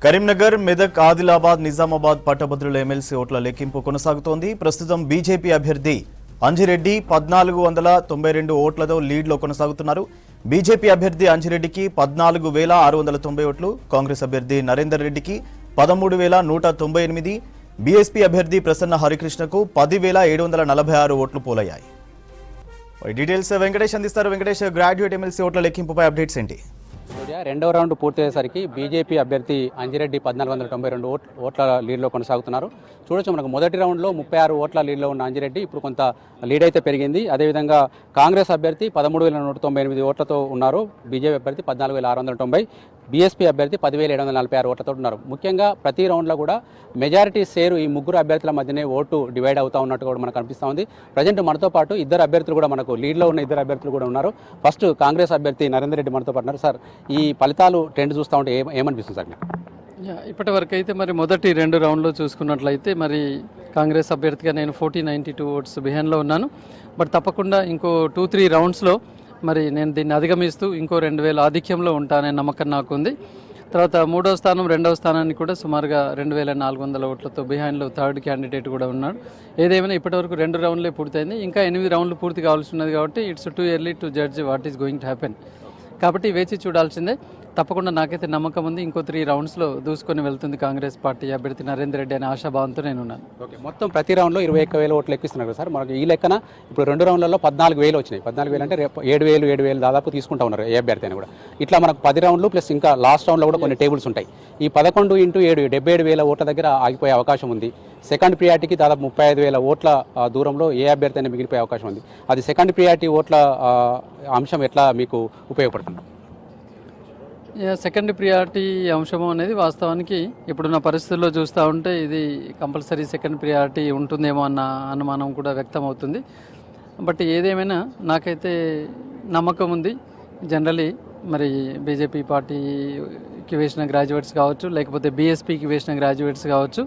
కరీంనగర్, మెదక్, ఆదిలాబాద్, నిజామాబాద్ పట్టభద్రుల ఎమ్మెల్సీ ఓట్ల లెక్కింపు కొనసాగుతోంది. ప్రస్తుతం బీజేపీ అభ్యర్థి అంజిరెడ్డి 1492 ఓట్లతో లీడ్లో కొనసాగుతున్నారు. బీజేపీ అభ్యర్థి అంజిరెడ్డికి 14,690 ఓట్లు, కాంగ్రెస్ అభ్యర్థి నరేందర్ రెడ్డికి 13,198, బీఎస్పీ అభ్యర్థి ప్రసన్న హరికృష్ణకు 10,746 ఓట్లు పోలయ్యాయి. డీటెయిల్స్ వెంకటేష్ అందిస్తారు. వెంకటేష్, గ్రాడ్యుయేట్ ఎమ్మెల్సీ ఓట్ల లెక్కింపుపై అప్డేట్స్ ఏంటి? రెండవ రౌండ్ పూర్తయ్యేసరికి బీజేపీ అభ్యర్థి అంజిరెడ్డి 1492 ఓట్ల లీడ్లో కొనసాగుతున్నారు. చూడొచ్చు, మనకు మొదటి రౌండ్లో 36 ఓట్ల లీడ్లో ఉన్న అంజిరెడ్డి ఇప్పుడు కొంత లీడ్ అయితే పెరిగింది. అదేవిధంగా కాంగ్రెస్ అభ్యర్థి 13,198 ఓట్లతో ఉన్నారు. బీజేపీ అభ్యర్థి 14,690, బీఎస్పీ అభ్యర్థి 10,746 ఓట్లతో ఉన్నారు. ముఖ్యంగా ప్రతి రౌండ్లో కూడా మెజారిటీ షేరు ఈ ముగ్గురు అభ్యర్థుల మధ్యనే ఓటు డివైడ్ అవుతూ ఉన్నట్టు కూడా మనకు కనిపిస్తూ ఉంది. ప్రజెంట్ మనతో పాటు ఇద్దరు అభ్యర్థులు కూడా మనకు లీడ్లో ఉన్న ఇద్దరు అభ్యర్థులు కూడా ఉన్నారు. ఫస్ట్ కాంగ్రెస్ అభ్యర్థి నరేందర్ రెడ్డి మనతో పాటు ఉన్నారు. సార్, ఈ ఫలితాలు ట్రెండ్ చూస్తూ ఉంటే ఏమనిపిస్తుంది సార్? ఇప్పటి వరకు అయితే మరి మొదటి 2 రౌండ్లో చూసుకున్నట్లయితే మరి కాంగ్రెస్ అభ్యర్థిగా నేను 1492 ఓట్స్ బిహైండ్లో ఉన్నాను. బట్ తప్పకుండా ఇంకో 2-3 రౌండ్స్లో మరి నేను దీన్ని అధిగమిస్తూ ఇంకో 2,000 ఆధిక్యంలో ఉంటాననే నమ్మకం నాకు ఉంది. తర్వాత 3వ స్థానం 2వ స్థానాన్ని కూడా సుమారుగా 2,400 ఓట్లతో బిహైండ్లో థర్డ్ క్యాండిడేట్ కూడా ఉన్నాడు. ఏదేమైనా ఇప్పటివరకు 2 రౌండ్లే పూర్తయింది. ఇంకా 8 రౌండ్లు పూర్తి కావాల్సి ఉన్నది కాబట్టి it's too early to judge what is going to happen. కాబట్టి వేచి చూడాల్సిందే. తప్పకుండా నాకైతే నమ్మకం ఉంది, ఇంకో 3 రౌండ్స్లో దూసుకొని వెళ్తుంది కాంగ్రెస్ పార్టీ అభ్యర్థి నరేందర్ రెడ్డి అనే ఆశాభావంతో నేను ఉన్నాను. ఓకే, మొత్తం ప్రతి రౌండ్లో 21,000 ఓట్లు ఎక్కిస్తున్నారు సార్. మనకి ఈ లెక్కన ఇప్పుడు 2 రౌండ్లలో 14,000 వచ్చినాయి. 14,000 అంటే రేపు 7,000 దాదాపు తీసుకుంటా ఉన్నారు ఏ అభ్యర్థి అని కూడా. ఇట్లా మనకు 10 రౌండ్లు ప్లస్ ఇంకా లాస్ట్ రౌండ్లో కూడా కొన్ని టేబుల్స్ ఉంటాయి. ఈ 11 × 7 77,000 ఓట్ల దగ్గర ఆగిపోయే అవకాశం ఉంది. సెకండ్ ప్రియారిటీకి దాదాపు 35,000 ఓట్ల దూరంలో ఏ అభ్యర్థి అయినా మిగిలిపోయే అవకాశం ఉంది. అది సెకండ్ ప్రియారిటీ ఓట్ల అంశం ఎట్లా మీకు ఉపయోగపడుతుంది? సెకండ్ ప్రియారిటీ అంశము అనేది వాస్తవానికి ఇప్పుడున్న పరిస్థితుల్లో చూస్తూ ఉంటే ఇది కంపల్సరీ సెకండ్ ప్రియారిటీ ఉంటుందేమో అన్న అనుమానం కూడా వ్యక్తం అవుతుంది. బట్ ఏదేమైనా నాకైతే నమ్మకం ఉంది. జనరలీ మరి బీజేపీ పార్టీకి వేసిన గ్రాడ్యుయేట్స్ కావచ్చు, లేకపోతే బీఎస్పీకి వేసిన గ్రాడ్యుయేట్స్ కావచ్చు,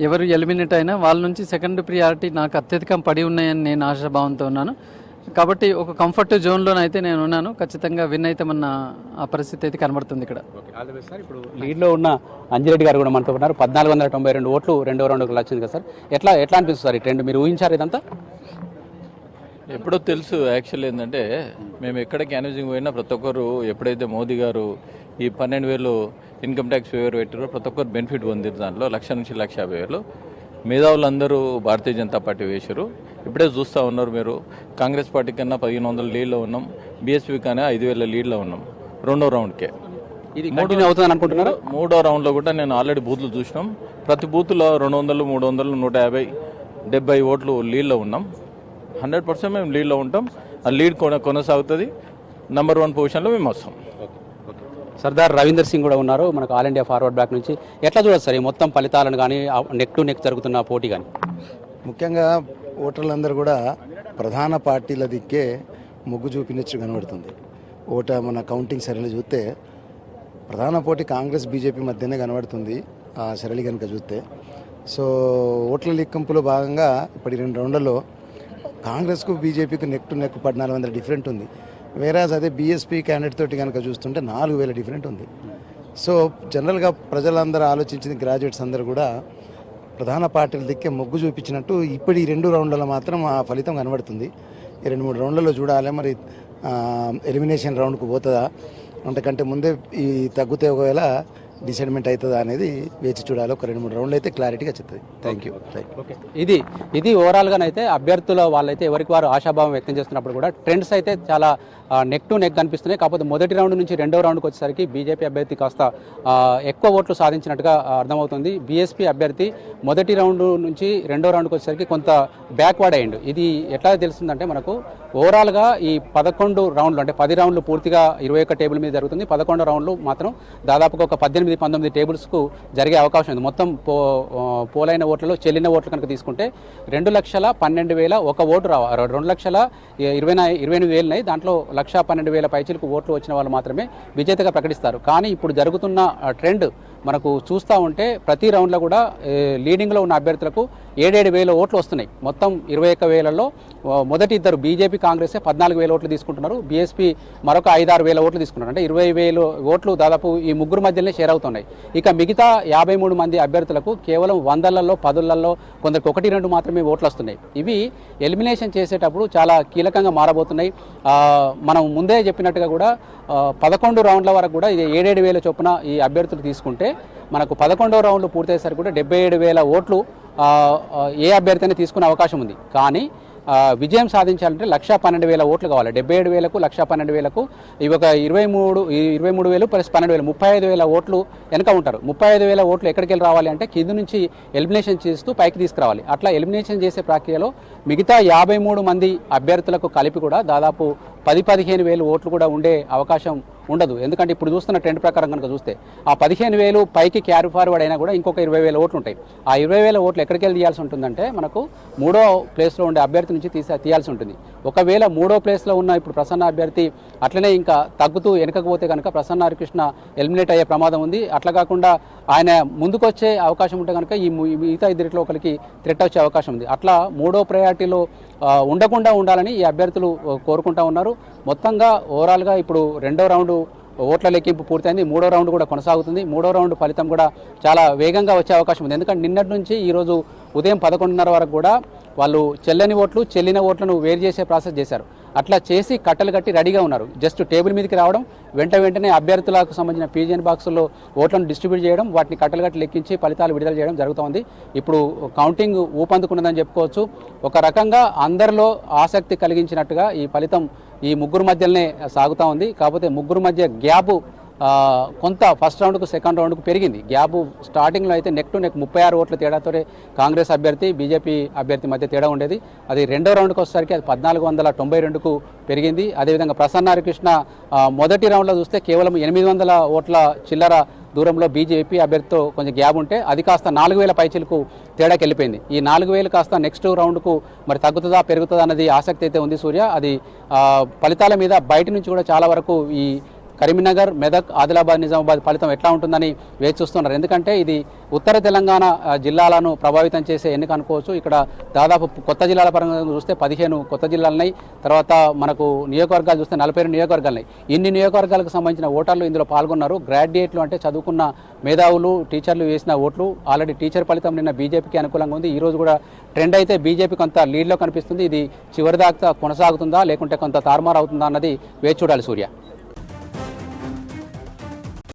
ఎవరు ఎలిమినేట్ అయినా వాళ్ళ నుంచి సెకండ్ ప్రియారిటీ నాకు అత్యధికం పడి ఉన్నాయని నేను ఆశాభావంతో ఉన్నాను. కాబట్టి ఒక కంఫర్ట్ జోన్లోనైతే నేను ఉన్నాను. ఖచ్చితంగా విన్ అవుతామన్న ఆ పరిస్థితి అయితే కనబడుతుంది ఇక్కడ. సార్, ఇప్పుడు లీడ్లో ఉన్న అంజిరెడ్డి గారు కూడా మనతో ఉన్నారు. 1492 ఓట్లు 2వ రౌండ్కి వచ్చింది కదా సార్, ఎట్లా అనిపిస్తుంది సార్ ఈ ట్రెండ్? మీరు ఊహించారు ఇదంతా? ఎప్పుడో తెలుసు. యాక్చువల్ ఏంటంటే మేము ఎక్కడ క్యాన్వసింగ్ పోయినా ప్రతి ఒక్కరు ఎప్పుడైతే మోదీ గారు ఈ 12,000 ఇన్కమ్ ట్యాక్స్ వేవర్ పెట్టారో ప్రతి ఒక్కరు బెనిఫిట్ పొందిరు. దాంట్లో 1,00,000 నుంచి 1,50,000 మేధావులందరూ భారతీయ జనతా పార్టీ వేశారు. ఇప్పుడే చూస్తూ ఉన్నారు మీరు, కాంగ్రెస్ పార్టీ కన్నా 1,500 లీడ్లో ఉన్నాం, బీఎస్పీ కన్నా 5,000 లీడ్లో ఉన్నాం 2వ రౌండ్కే. ఇది కంటిన్యూ అవుతుంది అనుకుంటున్నారు? 3వ రౌండ్లో కూడా నేను ఆల్రెడీ బూత్లు చూసినాం. ప్రతి బూత్లో 200, 300, 150, 70 ఓట్లు లీడ్లో ఉన్నాం. 100% మేము లీడ్లో ఉంటాం. ఆ లీడ్ కొనసాగుతుంది. నెంబర్ 1 పొజిషన్లో మేము వస్తాం. సర్దార్ రవీందర్ సింగ్ కూడా ఉన్నారు మనకు ఆల్ ఇండియా ఫార్వర్డ్ బ్లాక్ నుంచి. ఎట్లా చూడొచ్చు సార్ ఈ మొత్తం ఫలితాలను కానీ, నెక్ టు నెక్ జరుగుతున్న పోటీ కానీ? ముఖ్యంగా ఓటర్లందరూ కూడా ప్రధాన పార్టీల దిక్కే మొగ్గు చూపినట్టు కనబడుతుంది. మన కౌంటింగ్ సరళి చూస్తే ప్రధాన పోటీ కాంగ్రెస్ బీజేపీ మధ్యనే కనబడుతుంది ఆ సరళి కనుక చూస్తే. సో ఓట్ల లెక్కింపులో భాగంగా ఇప్పటి 2 రౌండ్లలో కాంగ్రెస్కు బీజేపీకి నెక్ టు నెక్ 1,400 డిఫరెంట్ ఉంది. వేరేజ్ అదే బీఎస్పీ క్యాండిడేట్ తోటి కనుక చూస్తుంటే 4,000 డిఫరెంట్ ఉంది. సో జనరల్గా ప్రజలందరూ ఆలోచించింది, గ్రాడ్యుయేట్స్ అందరూ కూడా ప్రధాన పార్టీల దిక్కే మొగ్గు చూపించినట్టు ఇప్పుడు ఈ 2 రౌండ్లలో మాత్రం ఆ ఫలితం కనబడుతుంది. ఈ 2-3 రౌండ్లలో చూడాలి మరి ఎలిమినేషన్ రౌండ్కు పోతుందా, అంతకంటే ముందే ఈ తగ్గితే ఒకవేళ డిసైడ్మెంట్ అవుతుందా అనేది వేచి చూడాలి. ఒక 2-3 రౌండ్లు అయితే క్లారిటీగా చెప్తుంది. Thank you. ఓకే, ఇది ఓవరాల్గానైతే అభ్యర్థుల వాళ్ళైతే ఎవరికి వారు ఆశాభావం వ్యక్తం చేస్తున్నప్పుడు కూడా ట్రెండ్స్ అయితే చాలా నెక్ టు నెక్ కనిపిస్తున్నాయి. కాకపోతే మొదటి రౌండ్ నుంచి 2వ రౌండ్కి వచ్చేసరికి బీజేపీ అభ్యర్థి కాస్త ఎక్కువ ఓట్లు సాధించినట్టుగా అర్థమవుతుంది. బీఎస్పీ అభ్యర్థి మొదటి రౌండ్ నుంచి 2వ రౌండ్కి వచ్చేసరికి కొంత బ్యాక్వర్డ్ అయ్యిండు. ఇది ఎట్లా తెలుస్తుందంటే మనకు ఓవరాల్గా ఈ 11 రౌండ్లు అంటే 10 రౌండ్లు పూర్తిగా 21 టేబుల్ మీద జరుగుతుంది. 11 రౌండ్లు మాత్రం దాదాపుగా ఒక 18-19 టేబుల్స్కు జరిగే అవకాశం ఉంది. మొత్తం పోలైన ఓట్లలో చెల్లిన ఓట్లు కనుక తీసుకుంటే 2,12,000 ఒక ఓటు 2,28,000 దాంట్లో 1,12,000 పైచిలకు ఓట్లు వచ్చిన వాళ్ళు మాత్రమే విజేతగా ప్రకటిస్తారు. కానీ ఇప్పుడు జరుగుతున్న ట్రెండ్ మనకు చూస్తూ ఉంటే ప్రతి రౌండ్లో కూడా లీడింగ్లో ఉన్న అభ్యర్థులకు 7,000 ఓట్లు వస్తున్నాయి. మొత్తం 21,000లో మొదటి ఇద్దరు బీజేపీ కాంగ్రెసే 14,000 ఓట్లు తీసుకుంటున్నారు, బీఎస్పీ మరొక 5-6,000 ఓట్లు తీసుకుంటున్నారు. అంటే 20,000 ఓట్లు దాదాపు ఈ ముగ్గురు మధ్యలోనే షేర్ అవుతున్నాయి. ఇక మిగతా 53 మంది అభ్యర్థులకు కేవలం 100లలో 10లలో కొందరికి 1-2 మాత్రమే ఓట్లు వస్తున్నాయి. ఇవి ఎలిమినేషన్ చేసేటప్పుడు చాలా కీలకంగా మారబోతున్నాయి. మనం ముందే చెప్పినట్టుగా కూడా 11 రౌండ్ల వరకు కూడా ఇది 7,000 చొప్పున ఈ అభ్యర్థులు తీసుకుంటే మనకు 11వ రౌండ్లు పూర్తయ్యేసరికి కూడా 77,000 ఓట్లు ఏ అభ్యర్థి అయినా తీసుకునే అవకాశం ఉంది. కానీ విజయం సాధించాలంటే 1,12,000 ఓట్లు కావాలి. 77,000కు 1,12,000కు ఇవి ఒక 23,000 ప్లస్ 12,000 35,000 ఓట్లు వెనక ఉంటారు. 35,000 ఓట్లు ఎక్కడికి వెళ్ళి రావాలి అంటే కింది నుంచి ఎలిమినేషన్ చేస్తూ పైకి తీసుకురావాలి. అట్లా ఎలిమినేషన్ చేసే ప్రక్రియలో మిగతా 53 మంది అభ్యర్థులకు కలిపి కూడా దాదాపు 10-15,000 ఓట్లు కూడా ఉండే అవకాశం ఉండదు. ఎందుకంటే ఇప్పుడు చూస్తున్న ట్రెండ్ ప్రకారం కనుక చూస్తే ఆ 15,000 పైకి క్యారీ ఫార్వర్డ్ అయినా కూడా ఇంకొక 20,000 ఓట్లు ఉంటాయి. ఆ 20,000 ఓట్లు ఎక్కడికి వెళ్ళి తీయాల్సి ఉంటుందంటే మనకు 3వ ప్లేస్లో ఉండే అభ్యర్థి నుంచి తీయాల్సి ఉంటుంది. ఒకవేళ 3వ ప్లేస్లో ఉన్న ఇప్పుడు ప్రసన్న అభ్యర్థి అట్లనే ఇంకా తగ్గుతూ వెనకపోతే కనుక ప్రసన్న హరికృష్ణ ఎలిమినేట్ అయ్యే ప్రమాదం ఉంది. అట్లా కాకుండా ఆయన ముందుకు వచ్చే అవకాశం ఉంటే కనుక ఈ మిగతా ఇద్దరిలో ఒకరికి థ్రెట్ వచ్చే అవకాశం ఉంది. అట్లా 3వ ప్రయారిటీలో ఉండకుండా ఉండాలని ఈ అభ్యర్థులు కోరుకుంటా ఉన్నారు. మొత్తంగా ఓవరాల్గా ఇప్పుడు 2వ రౌండ్ ఓట్ల లెక్కింపు పూర్తయింది. 3వ రౌండ్ కూడా కొనసాగుతుంది. 3వ రౌండ్ ఫలితం కూడా చాలా వేగంగా వచ్చే అవకాశం ఉంది. ఎందుకంటే నిన్నటి నుంచి ఈరోజు ఉదయం 11:30 వరకు కూడా వాళ్ళు చెల్లని ఓట్లు చెల్లిన ఓట్లను వేరు చేసే ప్రాసెస్ చేశారు. అట్లా చేసి కట్టలు కట్టి రెడీగా ఉన్నారు. జస్ట్ టేబుల్ మీదకి రావడం, వెంటనే అభ్యర్థులకు సంబంధించిన పీజిఎన్ బాక్సుల్లో ఓట్లను డిస్ట్రిబ్యూట్ చేయడం, వాటిని కట్టలు కట్టి లెక్కించి ఫలితాలు విడుదల చేయడం జరుగుతోంది. ఇప్పుడు కౌంటింగ్ ఊపందుకున్నదని చెప్పుకోవచ్చు. ఒక రకంగా అందరిలో ఆసక్తి కలిగించినట్టుగా ఈ ఫలితం ఈ ముగ్గురు మధ్యలోనే సాగుతూ ఉంది. కాకపోతే ముగ్గురు మధ్య గ్యాప్ కొంత ఫస్ట్ రౌండ్కు సెకండ్ రౌండ్కు పెరిగింది. గ్యాప్ స్టార్టింగ్లో అయితే నెక్ టు నెక్ 36 ఓట్ల తేడాతోనే కాంగ్రెస్ అభ్యర్థి బీజేపీ అభ్యర్థి మధ్య తేడా ఉండేది. అది 2వ రౌండ్కి వచ్చేసరికి అది 1492కు పెరిగింది. అదేవిధంగా ప్రసన్న హరికృష్ణ మొదటి రౌండ్లో చూస్తే కేవలం 800 ఓట్ల చిల్లర దూరంలో బీజేపీ అభ్యర్థితో కొంచెం గ్యాప్ ఉంటే అది కాస్త 4,000 పైచిలకు తేడాకి వెళ్ళిపోయింది. ఈ 4,000 కాస్త నెక్స్ట్ రౌండ్కు మరి తగ్గుతుందా పెరుగుతుందా అన్నది ఆసక్తి అయితే ఉంది సూర్య. అది ఫలితాల మీద బయట నుంచి కూడా చాలా వరకు ఈ కరీంనగర్, మెదక్, ఆదిలాబాద్, నిజామాబాద్ ఫలితం ఎట్లా ఉంటుందని వేచి చూస్తున్నారు. ఎందుకంటే ఇది ఉత్తర తెలంగాణ జిల్లాలను ప్రభావితం చేసే ఎన్నిక అనుకోవచ్చు. ఇక్కడ దాదాపు కొత్త జిల్లాల పరంగా చూస్తే 15 కొత్త జిల్లాలున్నాయి. తర్వాత మనకు నియోజకవర్గాలు చూస్తే 42 నియోజకవర్గాలున్నాయి. ఇన్ని నియోజకవర్గాలకు సంబంధించిన ఓటర్లు ఇందులో పాల్గొన్నారు. గ్రాడ్యుయేట్లు అంటే చదువుకున్న మేధావులు, టీచర్లు వేసిన ఓట్లు. ఆల్రెడీ టీచర్ ఫలితం నిన్న బీజేపీకి అనుకూలంగా ఉంది. ఈరోజు కూడా ట్రెండ్ అయితే బీజేపీ కొంత లీడ్లో కనిపిస్తుంది. ఇది చివరిదాకా కొనసాగుతుందా లేకుంటే కొంత తారుమారు అవుతుందా అన్నది వేచి చూడాలి సూర్య.